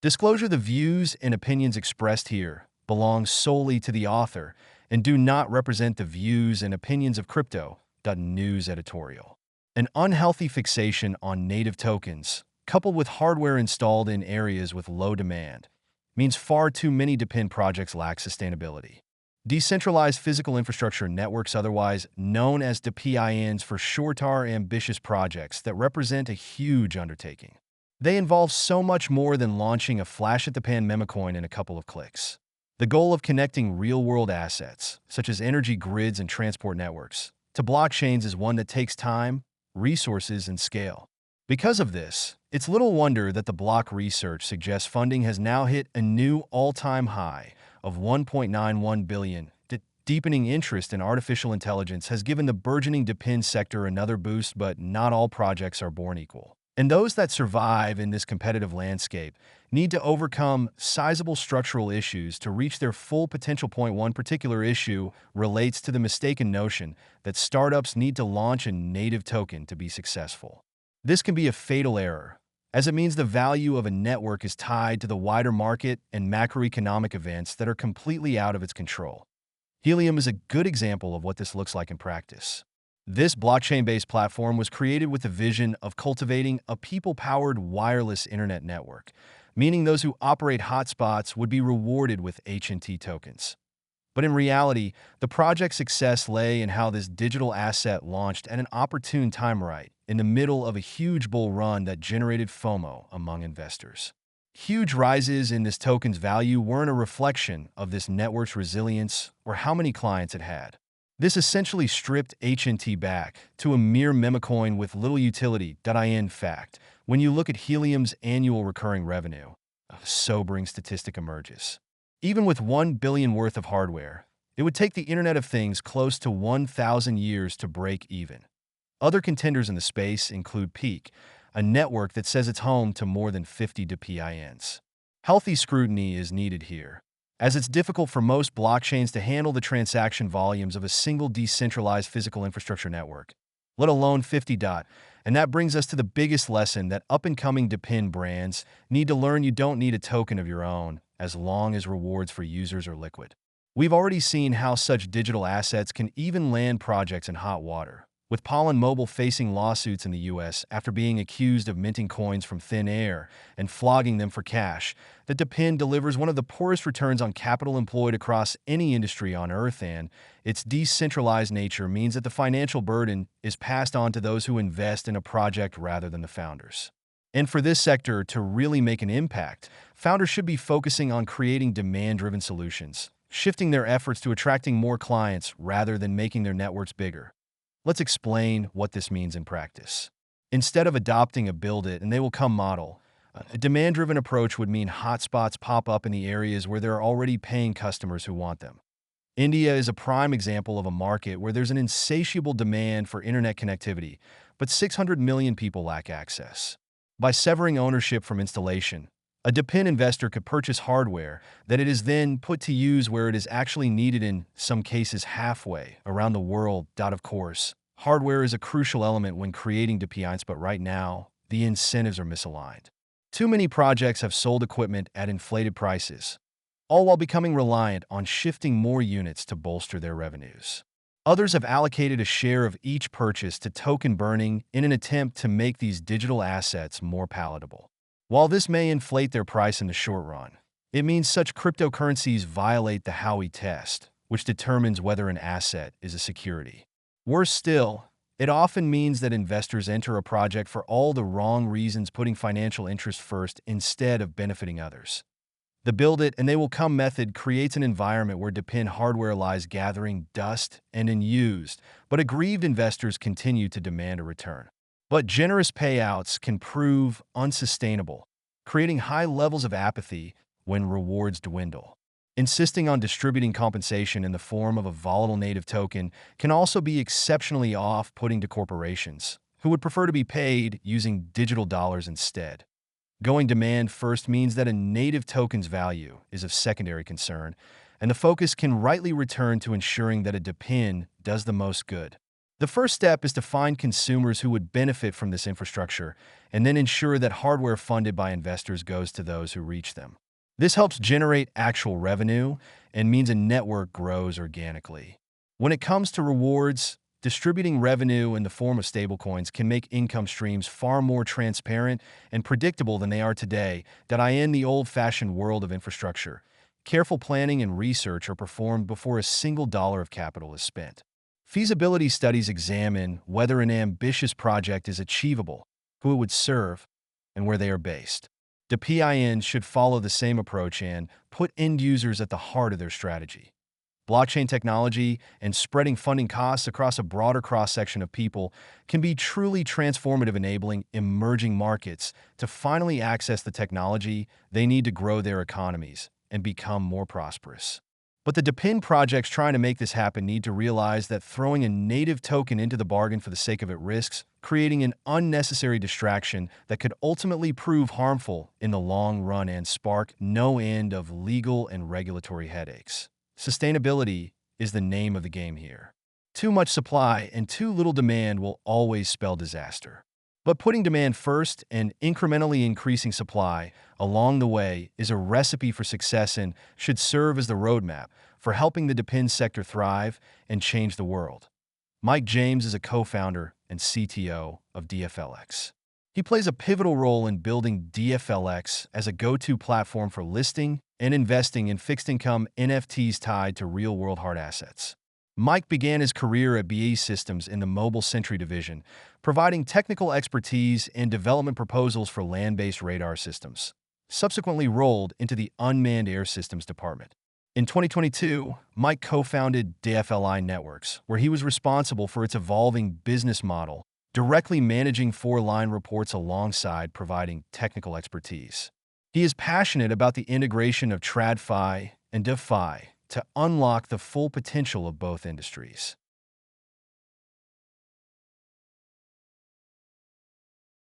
Disclosure: the views and opinions expressed here belong solely to the author and do not represent the views and opinions of Crypto. News editorial. An unhealthy fixation on native tokens, coupled with hardware installed in areas with low demand, means far too many DePIN projects lack sustainability. Decentralized physical infrastructure networks, otherwise known as DePINs for short, are ambitious projects that represent a huge undertaking. They involve so much more than launching a flash-at-the-pan memecoin in a couple of clicks. The goal of connecting real-world assets, such as energy grids and transport networks, to blockchains is one that takes time, resources, and scale. Because of this, it's little wonder that the block research suggests funding has now hit a new all-time high of $1.91 billion. Deepening interest in artificial intelligence has given the burgeoning DePIN sector another boost, but not all projects are born equal. And those that survive in this competitive landscape need to overcome sizable structural issues to reach their full potential. One particular issue relates to the mistaken notion that startups need to launch a native token to be successful. This can be a fatal error, as it means the value of a network is tied to the wider market and macroeconomic events that are completely out of its control. Helium is a good example of what this looks like in practice. This blockchain-based platform was created with the vision of cultivating a people-powered wireless internet network, meaning those who operate hotspots would be rewarded with HNT tokens. But in reality, the project's success lay in how this digital asset launched at an opportune time, right in the middle of a huge bull run that generated FOMO among investors. Huge rises in this token's value weren't a reflection of this network's resilience or how many clients it had. This essentially stripped HNT back to a mere memecoin with little utility. In fact, when you look at Helium's annual recurring revenue, a sobering statistic emerges. Even with $1 billion worth of hardware, it would take the Internet of Things close to 1,000 years to break even. Other contenders in the space include Peak, a network that says it's home to more than 50 DePINs. Healthy scrutiny is needed here, as it's difficult for most blockchains to handle the transaction volumes of a single decentralized physical infrastructure network, let alone 50. And that brings us to the biggest lesson that up-and-coming DePIN brands need to learn: you don't need a token of your own, as long as rewards for users are liquid. We've already seen how such digital assets can even land projects in hot water, with Pollen Mobile facing lawsuits in the US after being accused of minting coins from thin air and flogging them for cash. The DePIN delivers one of the poorest returns on capital employed across any industry on Earth, and its decentralized nature means that the financial burden is passed on to those who invest in a project rather than the founders. And for this sector to really make an impact, founders should be focusing on creating demand-driven solutions, shifting their efforts to attracting more clients rather than making their networks bigger. Let's explain what this means in practice. Instead of adopting a build-it-and-they-will-come model, a demand-driven approach would mean hotspots pop up in the areas where there are already paying customers who want them. India is a prime example of a market where there's an insatiable demand for internet connectivity, but 600 million people lack access. By severing ownership from installation, a DePIN investor could purchase hardware that it is then put to use where it is actually needed, in some cases halfway around the world. Of course, hardware is a crucial element when creating DePINs, but right now, the incentives are misaligned. Too many projects have sold equipment at inflated prices, all while becoming reliant on shifting more units to bolster their revenues. Others have allocated a share of each purchase to token burning in an attempt to make these digital assets more palatable. While this may inflate their price in the short run, it means such cryptocurrencies violate the Howey test, which determines whether an asset is a security. Worse still, it often means that investors enter a project for all the wrong reasons, putting financial interest first instead of benefiting others. The build-it-and-they-will-come method creates an environment where DePIN hardware lies gathering dust and unused, but aggrieved investors continue to demand a return. But generous payouts can prove unsustainable, creating high levels of apathy when rewards dwindle. Insisting on distributing compensation in the form of a volatile native token can also be exceptionally off-putting to corporations, who would prefer to be paid using digital dollars instead. Going demand first means that a native token's value is of secondary concern, and the focus can rightly return to ensuring that a DePIN does the most good. The first step is to find consumers who would benefit from this infrastructure and then ensure that hardware funded by investors goes to those who reach them. This helps generate actual revenue and means a network grows organically. When it comes to rewards, distributing revenue in the form of stablecoins can make income streams far more transparent and predictable than they are today. In the old-fashioned world of infrastructure, careful planning and research are performed before a single dollar of capital is spent. Feasibility studies examine whether an ambitious project is achievable, who it would serve, and where they are based. DePINs should follow the same approach and put end users at the heart of their strategy. Blockchain technology and spreading funding costs across a broader cross-section of people can be truly transformative, enabling emerging markets to finally access the technology they need to grow their economies and become more prosperous. But the DePIN projects trying to make this happen need to realize that throwing a native token into the bargain for the sake of it risks creating an unnecessary distraction that could ultimately prove harmful in the long run and spark no end of legal and regulatory headaches. Sustainability is the name of the game here. Too much supply and too little demand will always spell disaster. But putting demand first and incrementally increasing supply along the way is a recipe for success and should serve as the roadmap for helping the DePIN sector thrive and change the world. Mike James is a co-founder and CTO of DFLX. He plays a pivotal role in building DFLX as a go-to platform for listing and investing in fixed-income NFTs tied to real-world hard assets. Mike began his career at BAE Systems in the Mobile Sentry division, providing technical expertise and development proposals for land-based radar systems. Subsequently rolled into the Unmanned Air Systems department. In 2022, Mike co-founded DFLI Networks, where he was responsible for its evolving business model, directly managing 4-line reports alongside providing technical expertise. He is passionate about the integration of TradFi and DeFi to unlock the full potential of both industries.